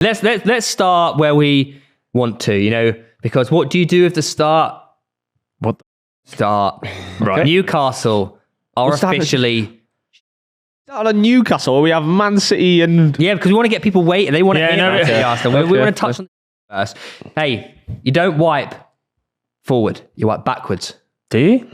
Let's start where we want to, because what do you do with the start? What? Start. Right. Newcastle are officially... Out of Newcastle, we have Man City and... Yeah, because we want to get people waiting. They want to hear Arsenal. We want to touch on first. Hey, you don't wipe forward. You wipe backwards. Do you?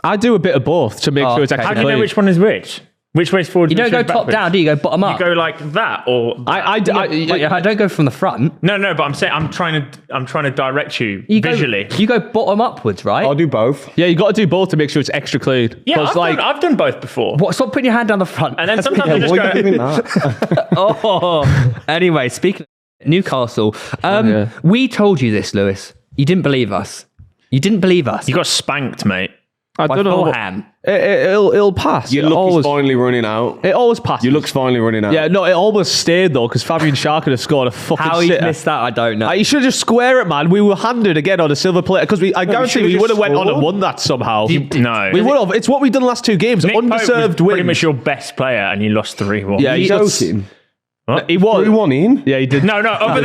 I do a bit of both to make sure it's actually How do you know which one is which? Which way's forward? You don't go top down, do you? You go bottom up. You go like that, or I don't go from the front. No, but I'm saying I'm trying to direct you visually. You go bottom upwards, right? I'll do both. Yeah, you got to do both to make sure it's extra clean. Yeah, I've done both before. What? Stop putting your hand down the front. And then sometimes you just Why are you doing that? Anyway, speaking of Newcastle, we told you this, Lewis. You didn't believe us. You got spanked, mate. I don't know. Fulham. It'll pass. Your luck is finally running out. It always passes. Your luck's finally running out. Yeah, no, it almost stayed though, because Fabian Schär could have scored a fucking How he sitter. missed that, I don't know. He should have just square it, man. We were handed again on a silver plate, because I guarantee we would have went on and won that somehow. No. We would have. It's what we've done the last two games. Nick Undeserved Pope was win. pretty much your best player, and you lost 3-1. Yeah, He's joking. He was. 3-1 in? Yeah, he did. No, other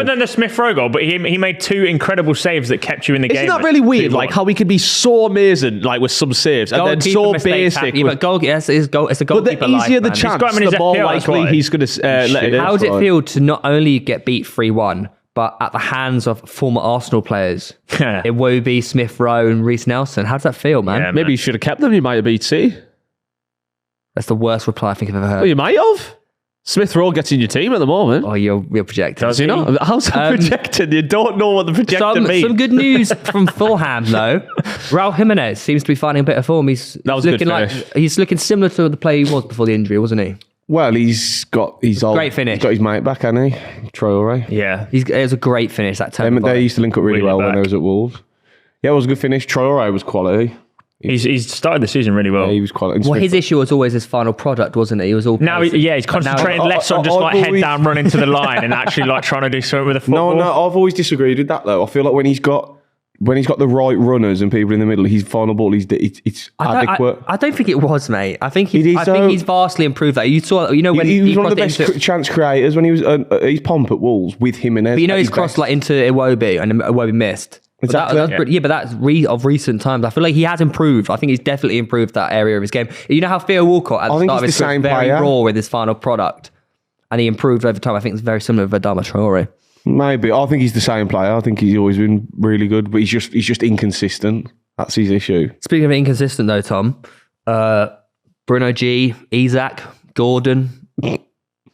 than the Smith Rowe goal, but he made 2 incredible saves that kept you in the game. Isn't that really weird? Like how we can be so amazing, like with some saves, and then so basic. Yeah, but goal, yes, it's a goalkeeper. But the easier the chance, the more likely he's going to let it in. How does it feel to not only get beat 3-1, but at the hands of former Arsenal players? Iwobi, Smith Rowe, and Reece Nelson. How does that feel, man? Yeah, Maybe you should have kept them. You might have beat C. That's the worst reply I think I've ever heard. Well, you might have. Smith Rowe gets in your team at the moment. Oh, you're projecting. Does he not? How's that projected? You don't know what the projector means. Some good news from Fulham, though. Raul Jimenez seems to be finding a bit of form. He's looking similar to the player he was before the injury, wasn't he? Well, he's got his old... Great finish. He's got his mate back, hasn't he? Traore. Yeah. It was a great finish, that time. They used to link up really well back. when I was at Wolves. Yeah, it was a good finish. Traore was quality. He's started the season really well. Yeah, he was quality. Well, his issue was always his final product, wasn't it? He was all now, he's concentrating less on just head down, running to the line, and actually like trying to do something with a football. No, I've always disagreed with that though. I feel like when he's got the right runners and people in the middle, his final ball it's adequate. I don't think it was, mate. I think he's vastly improved that. You saw, when he was one of the best chance creators when he was his pomp at Wolves with Jimenez. But he's crossed like into Iwobi and Iwobi missed. Exactly. But that's of recent times. I feel like he has improved. I think he's definitely improved that area of his game. You know how Theo Walcott at the start of his career very raw with his final product, and he improved over time. I think it's very similar with Adama Traore. Maybe. I think he's the same player. I think he's always been really good, but he's just inconsistent. That's his issue. Speaking of inconsistent, though, Tom, Bruno G, Isak, Gordon.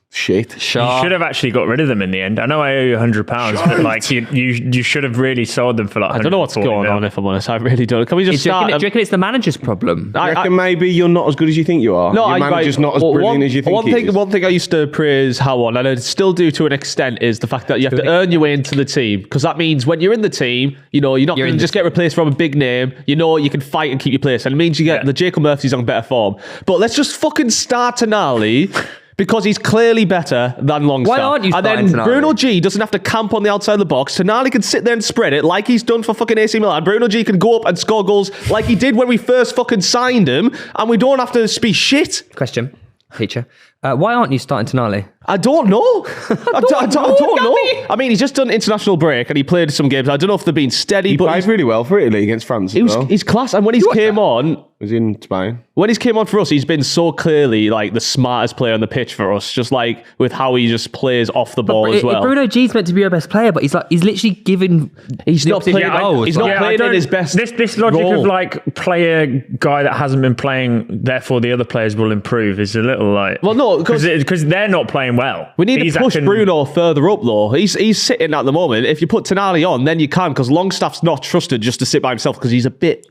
Shit. You should have actually got rid of them in the end. I know I owe you £100, but like you should have really sold them for like. I don't know what's going on. If I'm honest, I really don't. Can we just start? Do you reckon it's the manager's problem? I reckon maybe you're not as good as you think you are. No, your manager's not as brilliant as you think he is. One thing I used to praise Howard, and I still do to an extent, is the fact that you have to earn your way into the team, because that means when you're in the team, you're not going to just get replaced from a big name. You can fight and keep your place, and it means you get the Jacob Murphy's on better form. But let's just fucking start Tonali. Because he's clearly better than Longstaff. Why aren't you starting And then Tonali? Bruno G doesn't have to camp on the outside of the box. Tonali can sit there and spread it like he's done for fucking AC Milan. Bruno G can go up and score goals like he did when we first fucking signed him. And we don't have to be shit. Question, teacher. Why aren't you starting Tonali? I don't know. I don't know. I mean, he's just done international break and he played some games. I don't know if they've been steady. He played really well for Italy against France as well. He's class. And when he's came on... He was in Spain. When he's came on for us, he's been so clearly like the smartest player on the pitch for us. Just like with how he just plays off the ball as well. Bruno G's meant to be our best player, but he's literally given... He's not playing goals. He's not playing in his best This logic role. of like player guy that hasn't been playing, therefore the other players will improve is a little like... Well, no, because they're not playing well. We need to push Bruno further up, though. He's sitting at the moment. If you put Tonali on, then you can, because Longstaff's not trusted just to sit by himself because he's a bit...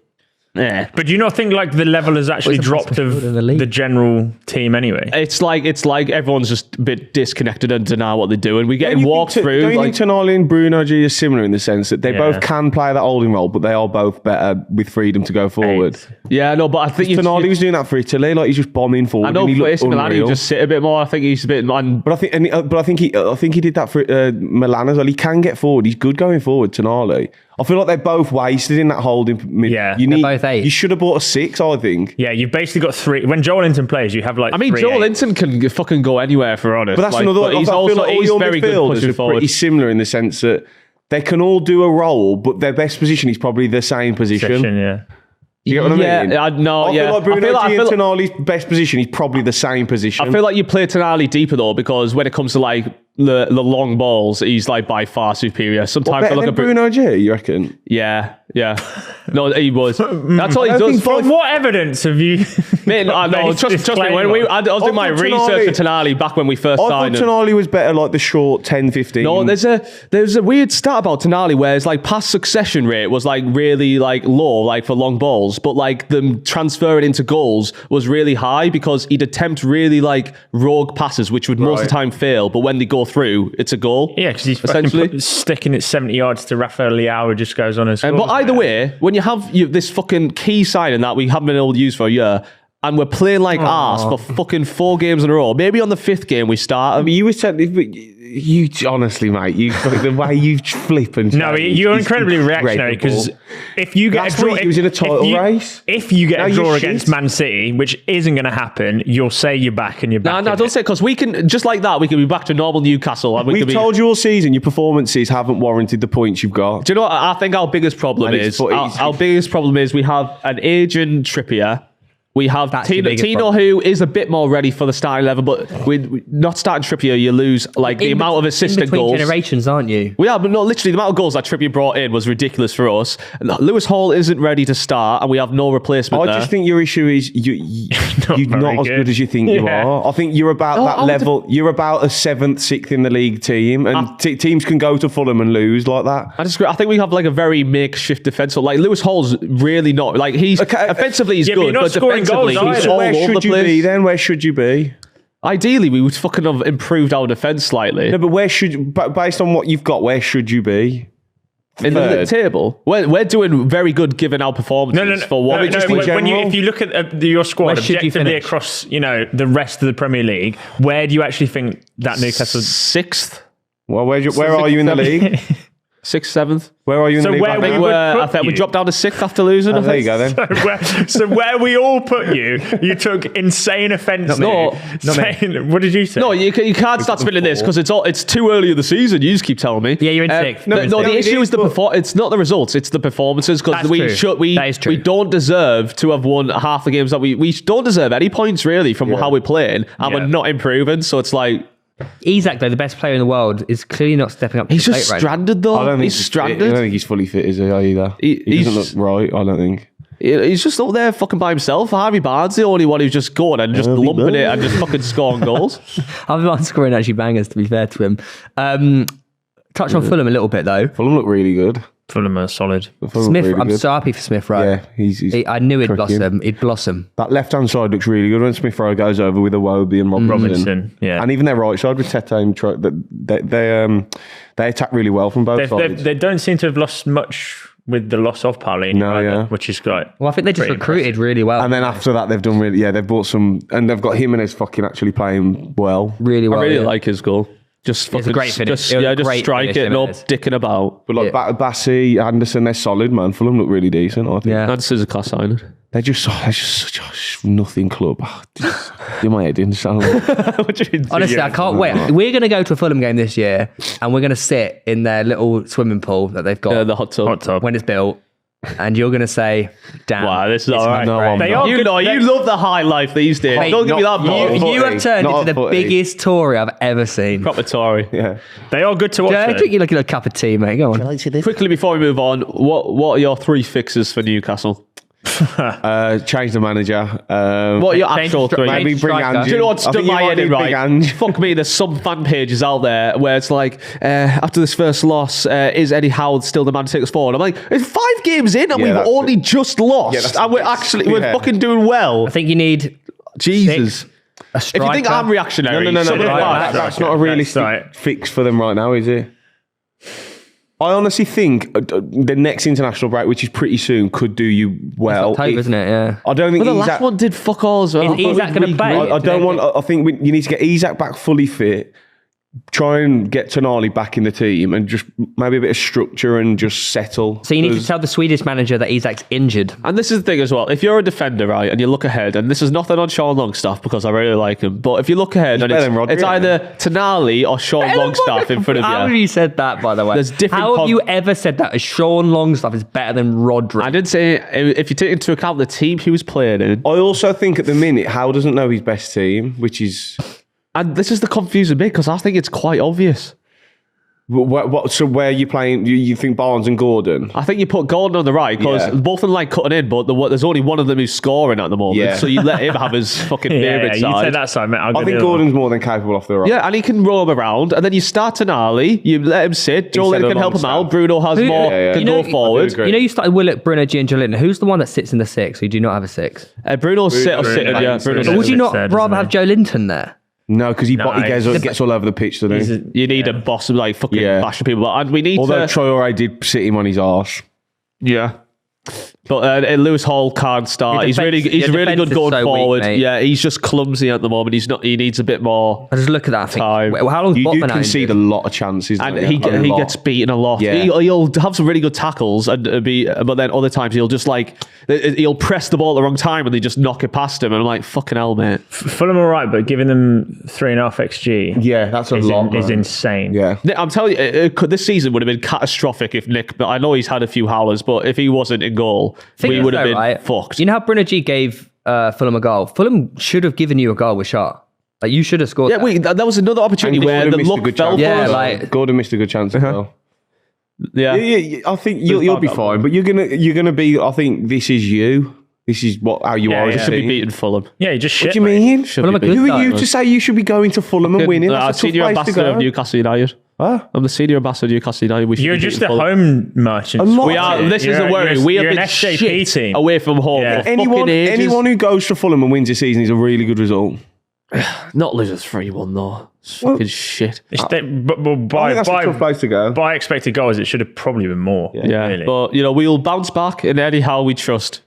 Yeah. But do you not think like the level has actually dropped of the general team anyway? It's like everyone's just a bit disconnected and don't know what they're doing. We get him walked through. Don't you think Tonali and Bruno G are similar in the sense that they both can play that holding role, but they are both better with freedom to go forward? Yeah, no, but I think Tonali was doing that for Italy, like he's just bombing forward. I know for AC Milan he just sit a bit more. I think he's a bit. But I think he did that for Milan as well. He can get forward. He's good going forward, Tonali. I feel like they're both wasted in that holding mid. Yeah, they're both 8. You should have bought a 6, I think. Yeah, you've basically got 3. When Joel Linton plays, you have like. I mean, 3 Joel 8s. Linton can fucking go anywhere, for honest. But that's another. But he's I feel like all he's your very good midfielders pushing are forward. pretty similar in the sense that they can all do a role, but their best position is probably the same position. Yeah. Do you get what I mean? I feel like Bruno G and Tonali's best position is probably the same position. I feel like you play Tonali deeper though, because when it comes to like the long balls, he's like by far superior. Sometimes I look at Bruno G, you reckon? Yeah. No, he was. That's all he does. From what evidence have you? Man, no, trust me. When I was doing my research for Tonali back when we first signed him. I thought Tonali was better like the short 10, 15. No, there's a weird stat about Tonali where it's like pass succession rate was like really like low, like for long balls, but like them transferring into goals was really high because he'd attempt really like rogue passes, which would most of the time fail, but when they go through, it's a goal. Yeah, because he's essentially sticking it 70 yards to Rafael Leao, who just goes on and scores. But either way, when you have this fucking key signing that we haven't been able to use for a year, and we're playing like arse for fucking 4 games in a row. Maybe on the 5th game we start. I mean, you were saying, you honestly, mate, the way you flip and no, you're incredibly reactionary because if you get a draw, he was in a title race. If you get a draw against Man City, which isn't going to happen, you'll say you're back and you're back. No, don't say it because we can just like that. We can be back to normal Newcastle. And We've told you all season your performances haven't warranted the points you've got. Do you know what I think our biggest problem is? Our biggest problem is we have an aging Trippier. We have Tino, who is a bit more ready for the starting level, but we're not starting Trippier. You lose like the amount of assistant goals. Generations, aren't you? We are, but no, literally the amount of goals that Trippier brought in was ridiculous for us. Lewis Hall isn't ready to start, and we have no replacement. I just think your issue is you're not as good as you think you are. I think you're about that level. You're about a 7th, 6th in the league team, and teams can go to Fulham and lose like that. I disagree. I think we have like a very makeshift defense. So, like Lewis Hall's really not like he's offensively he's good, but defensively. So where should you be then? Where should you be? Ideally, we would fucking have improved our defence slightly. No, but based on what you've got, where should you be? In the table? We're doing very good given our performances for what we just if you look at your squad objectively across, the rest of the Premier League, where do you actually think that Newcastle 6th? Well, where are you in the league? 6th, 7th. Where are you in the league? I think we dropped down to 6th after losing. There you go then. So where we all put you took insane offence. What did you say? No, you can't start spinning this because it's too early in the season. You just keep telling me. Yeah, you're in 6th. The issue is it's not the results, it's the performances because we don't deserve to have won half the games that we don't deserve any points really from how we're playing, and we're not improving. So it's like. Isak, though, the best player in the world, is clearly not stepping up. He's just stranded, though. He's stranded. I don't think he's fully fit, is he, either? He doesn't look right, I don't think. He's just up there fucking by himself. Harvey Barnes, the only one who's just going and just lumping it and just fucking scoring goals. Harvey Barnes scoring actually bangers, to be fair to him. Touch on Fulham a little bit, though. Fulham look really good. Fulham are solid. Smith, really I'm so happy for Smith Rowe. Yeah, he's I knew he'd blossom. He'd blossom. That left-hand side looks really good when Smith Rowe goes over with Iwobi and Robinson. Yeah. And even their right side with Tete and they attack really well from both sides. They don't seem to have lost much with the loss of Paulinho, which is great. Well, I think they just recruited really well. And then after that, they've done really, they've bought some, and they've got Jimenez fucking actually playing well. Really well. I really like his goal. Just fucking, it's a great finish. Just strike it, no dicking about. But like Bassey, Anderson, they're solid, man. Fulham look really decent, I think. Yeah. Anderson's a class signing. They're just such a nothing club. You're my head in. Honestly, I can't wait. We're going to go to a Fulham game this year, and we're going to sit in their little swimming pool that they've got. The hot tub. When it's built. And you're going to say, damn. Wow, this is all right. No, you love the high life these days. Mate, don't give me that ball. You have turned into the biggest Tory I've ever seen. Proper Tory. Yeah. They are good to watch. I think you look at a cup of tea, mate. Go on. Quickly before we move on, what are your 3 fixes for Newcastle? Change the manager. What are your actual 3? Maybe bring Ange. Do you know what's done my head in right? Fuck me, there's some fan pages out there where it's like, after this first loss, is Eddie Howard still the man to take us forward? I'm like, it's 5 games in and we've only just lost. And we're fucking doing well. I think you need Jesus. If you think I'm reactionary, no, that's not a realistic fix for them right now, is it? I honestly think the next international break, which is pretty soon, could do you well. It's October, isn't it? Yeah. I don't think the last one did fuck all as well. Is Isak going to play? I think you need to get Isak back fully fit. try and get Tonali back in the team and just maybe a bit of structure and just settle. So you need to tell the Swedish manager that Isak's injured. And this is the thing as well. If you're a defender, right, and you look ahead, and this is nothing on Sean Longstaff because I really like him, but if you look ahead, and it's either Tonali or Sean Longstaff in front of you. How have you said that, by the way? There's different How have you ever said that? As Sean Longstaff is better than Rodri? I did say, if you take into account the team he was playing in. I also think at the minute, Howe doesn't know his best team, which is... And this is the confusing bit because I think it's quite obvious. So where are you playing? You think Barnes and Gordon? I think you put Gordon on the right because both of them like cutting in, but there's only one of them who's scoring at the moment. Yeah. So you let him have his fucking favourite side. You say that side, mate. I think Gordon's more than capable off the right. Yeah, and he can roam around, and then you start Tonali, you let him sit, Joelinton can help him out, Bruno has more, can go forward. You started Willock, Bruno G and Joelinton. Who's the one that sits in the 6? Or do you not have a 6? Bruno's sitting, yeah. Would you not rather have Joelinton there? No, because he gets all over the pitch, doesn't he? You need a boss of like fucking bashing people. And we need Although Traore did sit him on his arse. Yeah. But Lewis Hall can't start. He's really good going forward. Yeah, he's just clumsy at the moment. He needs a bit more. I just look at that. Time. How long? You concede a lot of chances, and he gets beaten a lot. Yeah. He'll have some really good tackles, but then other times he'll press the ball at the wrong time and they just knock it past him. And I'm like, fucking hell, mate. Fulham are right, but giving them 3.5 XG. Yeah, that's a lot. Is insane. Yeah, I'm telling you, this season would have been catastrophic if Nick. But I know he's had a few howlers, but if he wasn't in goal. We would have been fucked. You know how Bruno G gave Fulham a goal? Fulham should have given you a goal with shot. Like, you should have scored. Yeah, that was another opportunity where the luck fell for us. Gordon missed a good chance as well. Yeah. I think you'll be fine, but you're gonna be. I think this is you. This is how you are. You should be beating Fulham. Yeah, you just shit. What do you mean? Who are you to say you should be going to Fulham and winning? That's a senior ambassador of Newcastle United. Huh? I'm the senior ambassador of Newcastle United. You're just a home merchant. We are. This is the worry. We have been an SJP team away from home. Yeah. Anyone who goes to Fulham and wins this season is a really good result. Not losing 3-1 though. It's fucking shit. By that's a tough place to go. By expected goals, it should have probably been more. Yeah, really. But we'll bounce back in anyhow we trust.